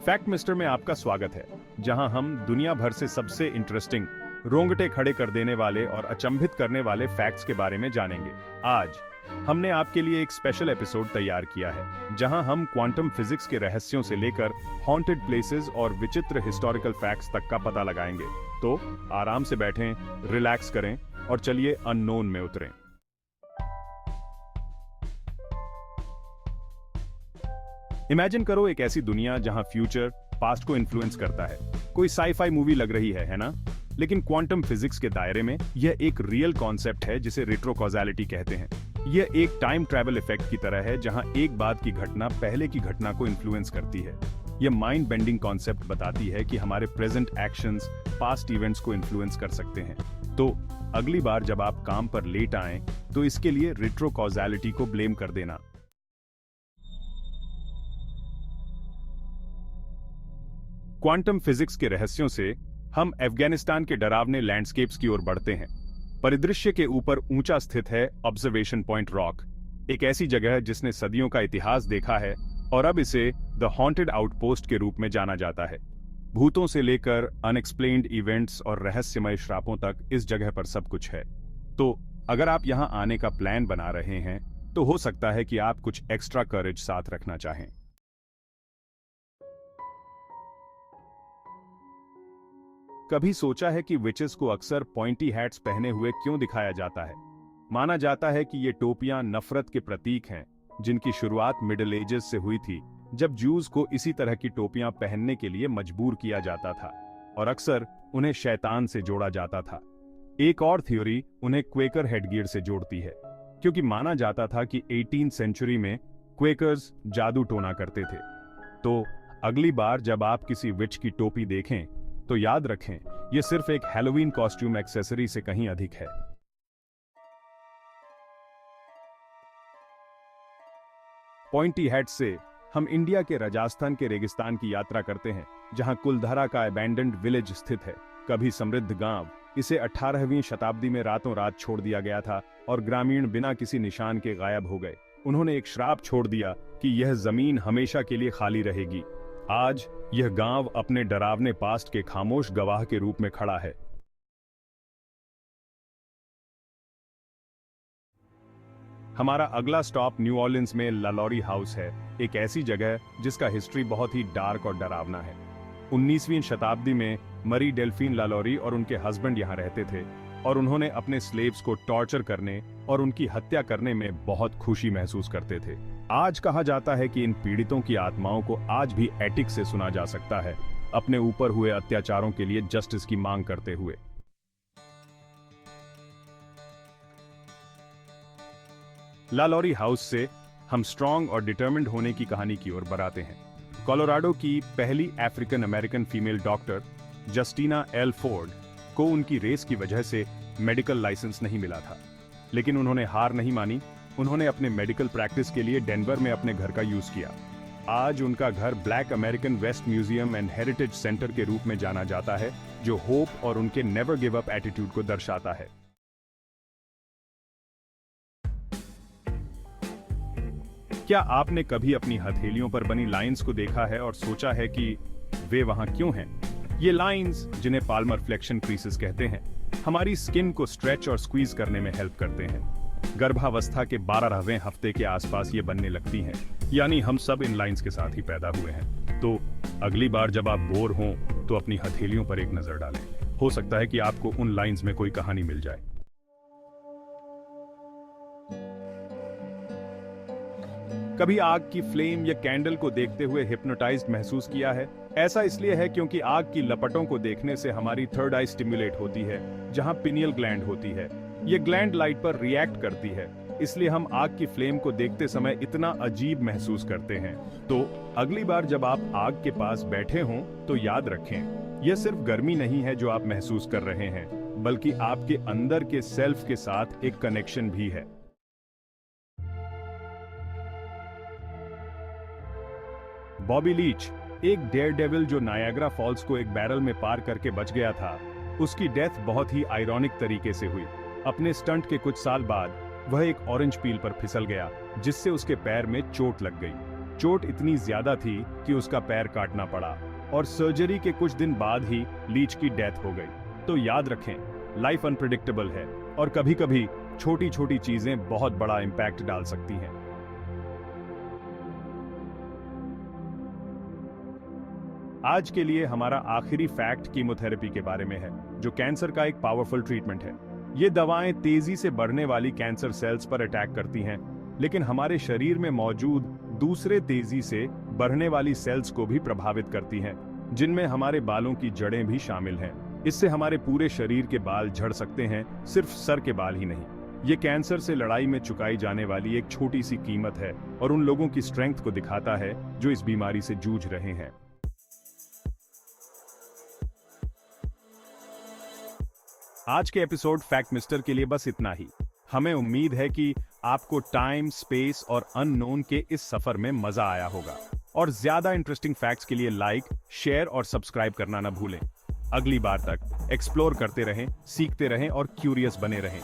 Fact mister में आपका स्वागत है, जहां हम दुनिया भर से सबसे इंटरेस्टिंग, रोंगटे खड़े कर देने वाले और अचंभित करने वाले फैक्ट्स के बारे में जानेंगे। आज हमने आपके लिए एक स्पेशल एपिसोड तैयार किया है, जहां हम क्वांटम फिजिक्स के रहस्यों से लेकर हॉन्टेड प्लेसेस और विचित्र हिस्टोरिकल फैक्ट्स तक का पता लगाएंगे। तो आराम से बैठें, रिलैक्स करें और चलिए अननोन में उतरें। इमेजिन करो एक ऐसी दुनिया जहां फ्यूचर पास्ट को इन्फ्लुएंस करता है। कोई साई-फाई मूवी लग रही है ना? लेकिन क्वांटम फिजिक्स के दायरे में यह एक रियल कॉन्सेप्ट है जिसे रेट्रोकॉज़ैलिटी कहते हैं। यह एक टाइम ट्रैवल इफेक्ट की तरह है, जहां एक बाद की घटना पहले की घटना को इन्फ्लुएंस करती है। यह माइंड बेंडिंग कॉन्सेप्ट बताती है कि हमारे प्रेजेंट एक्शंस पास्ट इवेंट्स को इन्फ्लुएंस कर सकते हैं। तो अगली बार जब आप काम पर लेट आएं, तो इसके लिए रेट्रोकॉज़ैलिटी को ब्लेम कर देना। क्वांटम फिजिक्स के रहस्यों से हम अफगानिस्तान के डरावने लैंडस्केप्स की ओर बढ़ते हैं। परिदृश्य के ऊपर ऊंचा स्थित है ऑब्जर्वेशन पॉइंट रॉक, एक ऐसी जगह जिसने सदियों का इतिहास देखा है और अब इसे द हॉन्टेड आउटपोस्ट के रूप में जाना जाता है। भूतों से लेकर अनएक्सप्लेन्ड इवेंट्स और रहस्यमय श्रापों तक इस जगह पर सब कुछ है। तो अगर आप यहां आने का प्लान बना रहे हैं, तो हो सकता है कि आप कुछ एक्स्ट्रा करेज साथ रखना चाहें। कभी सोचा है कि विचेस को अक्सर पॉइंटी हैट्स पहने हुए क्यों दिखाया जाता है? माना जाता है कि ये टोपियां नफरत के प्रतीक हैं, जिनकी शुरुआत मिडिल एजेस से हुई थी, जब जूस को इसी तरह की टोपियां पहनने के लिए मजबूर किया जाता था और अक्सर उन्हें शैतान से जोड़ा जाता था। एक और थ्योरी उन्हें क्वेकर हेडगियर से जोड़ती है, क्योंकि माना जाता था कि 18वीं सेंचुरी में क्वेकर्स जादू टोना करते थे। तो अगली बार जब आप किसी विच की टोपी देखें, तो याद रखें, यह सिर्फ एक हैलोवीन कॉस्ट्यूम एक्सेसरी से कहीं अधिक है। पॉइंटी हैट से हम इंडिया के राजस्थान के रेगिस्तान की यात्रा करते हैं, जहां कुलधारा का अबैंडन्ड विलेज स्थित है। कभी समृद्ध गांव, इसे 18वीं शताब्दी में रातों रात छोड़ दिया गया था और ग्रामीण बिना किसी निशान के गायब हो गए। उन्होंने एक श्राप छोड़ दिया कि यह जमीन हमेशा के लिए खाली रहेगी। आज यह गांव अपने डरावने पास्ट के खामोश गवाह के रूप में खड़ा है। हमारा अगला स्टॉप न्यू ऑर्लिन्स में लालौरी हाउस है, एक ऐसी जगह जिसका हिस्ट्री बहुत ही डार्क और डरावना है। 19वीं शताब्दी में मरी डेल्फिन लालौरी और उनके हस्बैंड यहां रहते थे और उन्होंने अपने स्लेव्स को टॉर्चर करने और उनकी हत्या करने में बहुत खुशी महसूस करते थे। आज कहा जाता है कि इन पीड़ितों की आत्माओं को आज भी एटिक से सुना जा सकता है, अपने ऊपर हुए अत्याचारों के लिए जस्टिस की मांग करते हुए। लालौरी हाउस से हम स्ट्रॉन्ग और डिटर्मिन्ड होने की कहानी की ओर बढ़ाते हैं। कोलोराडो की पहली African American female doctor जस्टिना L Ford को उनकी रेस की वजह से मेडिकल लाइसेंस नहीं मिला था, लेकिन उन्होंने हार नहीं मानी। उन्होंने अपने मेडिकल प्रैक्टिस के लिए डेनवर में अपने घर का यूज किया। आज उनका घर Black American West Museum and Heritage Center के रूप में जाना जाता है, जो होप और उनके नेवर गिव अप एटीट्यूड को दर्शाता है। क्या आपने कभी अपनी हथेलियों पर बनी लाइंस को देखा है और सोचा है कि वे वहां क्यों हैं? ये लाइंस, जिन्हें पाल्मर फ्लेक्शन क्रीसेस कहते हैं, हमारी स्किन को स्ट्रेच और स्क्वीज करने में हेल्प करते हैं। गर्भावस्था के 12वें हफ्ते के आसपास ये बनने लगती हैं, यानी हम सब इन लाइंस के साथ ही पैदा हुए हैं। तो अगली बार जब आप बोर हों, तो अपनी हथेलियों पर एक नजर डालें। हो सकता है कि आपको उन लाइंस में कोई कहानी मिल जाए। कभी आग की फ्लेम या कैंडल को देखते हुए हिप्नोटाइज्ड महसूस किया है? ऐसा इसलिए है क्योंकि आग की लपटों को देखने से हमारी थर्ड आई स्टिमुलेट होती है, जहां पिनियल ग्लैंड होती है। ये ग्लैंड लाइट पर रिएक्ट करती है, इसलिए हम आग की फ्लेम को देखते समय इतना अजीब महसूस करते हैं। तो अगली बार जब आप आग के पास बैठे हों, तो याद रखें, यह सिर्फ गर्मी नहीं है जो आप महसूस कर रहे हैं, बल्कि आपके अंदर के सेल्फ के साथ एक कनेक्शन भी है। बॉबी लीच, एक डेयरडेविल जो नायाग्रा फॉल्स को एक बैरल में पार करके बच गया था, उसकी डेथ बहुत ही आयरॉनिक तरीके से हुई। अपने स्टंट के कुछ साल बाद वह एक ऑरेंज पील पर फिसल गया, जिससे उसके पैर में चोट लग गई। चोट इतनी ज्यादा थी कि उसका पैर काटना पड़ा और सर्जरी के कुछ दिन बाद ही लीच की डेथ हो गई। तो याद रखें, लाइफ अनप्रिडिक्टेबल है और कभी-कभी छोटी-छोटी चीजें बहुत बड़ा इंपैक्ट डाल सकती हैं। आज के लिए हमारा आखिरी फैक्ट कीमोथेरेपी के बारे में है, जो कैंसर का एक पावरफुल ट्रीटमेंट है। ये दवाएं तेजी से बढ़ने वाली कैंसर सेल्स पर अटैक करती हैं, लेकिन हमारे शरीर में मौजूद दूसरे तेजी से बढ़ने वाली सेल्स को भी प्रभावित करती हैं, जिनमें हमारे बालों की जड़ें भी शामिल हैं। इससे हमारे पूरे शरीर के बाल झड़ सकते हैं, सिर्फ सर के बाल ही नहीं। ये कैंसर से लड़ाई में चुकाई जाने वाली एक छोटी सी कीमत है और उन लोगों की स्ट्रेंथ को दिखाता है जो इस बीमारी से जूझ रहे हैं। आज के एपिसोड फैक्ट मिस्टर के लिए बस इतना ही। हमें उम्मीद है कि आपको टाइम, स्पेस और अननोन के इस सफर में मजा आया होगा। और ज्यादा इंटरेस्टिंग फैक्ट्स के लिए लाइक, शेयर और सब्सक्राइब करना ना भूलें। अगली बार तक एक्सप्लोर करते रहें, सीखते रहें और क्यूरियस बने रहें।